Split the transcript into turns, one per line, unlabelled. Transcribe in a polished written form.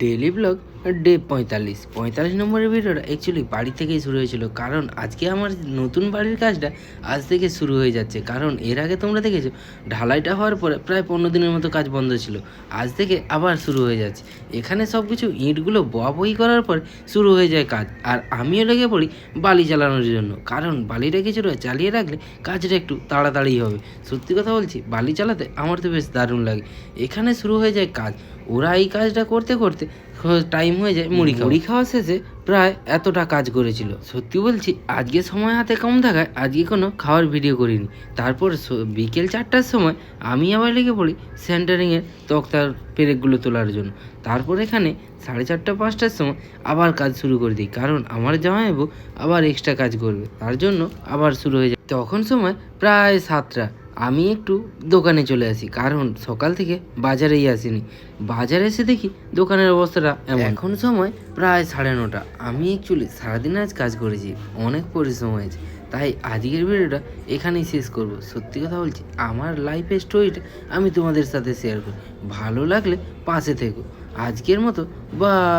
Daily blog day ৪৫ নম্বরের ভিডিওটা actually বাড়ি থেকেই শুরু হয়েছিল, কারণ আজকে আমার নতুন বাড়ির কাজটা আজ থেকে শুরু হয়ে যাচ্ছে। কারণ এর আগে তোমরা দেখেছো ঢালাইটা হওয়ার পরে প্রায় ১৫ দিনের মতো কাজ বন্ধ ছিল, আজ থেকে আবার শুরু হয়ে যাচ্ছে। এখানে সব কিছু ইঁটগুলো বই করার পর শুরু হয়ে যায় কাজ, আর আমিও লেগে পড়ি বালি চালানোর জন্য, কারণ বালিটা কিছুটা চালিয়ে রাখলে কাজটা একটু তাড়াতাড়ি হবে। সত্যি কথা বলছি, বালি চালাতে আমার তো বেশ দারুণ লাগে। এখানে শুরু হয়ে যায় কাজ, ওরা এই কাজটা করতে করতে টাইম হয়ে যায় মুড়ি খাওয়া শেষে। প্রায় এতটা কাজ করেছিল, সত্যি বলছি আজকে সময় হাতে কম থাকায় আজকে কোনো খাওয়ার ভিডিও করিনি। তারপর বিকেল 4টার সময় আমি আবার লেগে পড়ি সেন্টারিংয়ের তক্তার পেরেকগুলো তোলার জন্য। তারপর এখানে 4:30-5টার সময় আবার কাজ শুরু করে দিই, কারণ আমার জামাইবাবু আবার এক্সট্রা কাজ করবে, তার জন্য আবার শুরু হয়ে যায়। তখন সময় প্রায় 7টা। আমি একটু দোকানে চলে আসি, কারণ সকাল থেকে বাজারেই আসিনি। বাজারে এসে দেখি দোকানের অবস্থাটা এমন। এখন সময় প্রায় 9:30। আমি অ্যাকচুয়ালি সারাদিন আজ কাজ করেছি, অনেক পরিশ্রম হয়েছে, তাই আজকের ভিডিওটা এখানেই শেষ করব। সত্যি কথা বলছি, আমার লাইফের স্টোরিটা আমি তোমাদের সাথে শেয়ার করি, ভালো লাগলে পাশে থেকো। আজকের মতো বাই।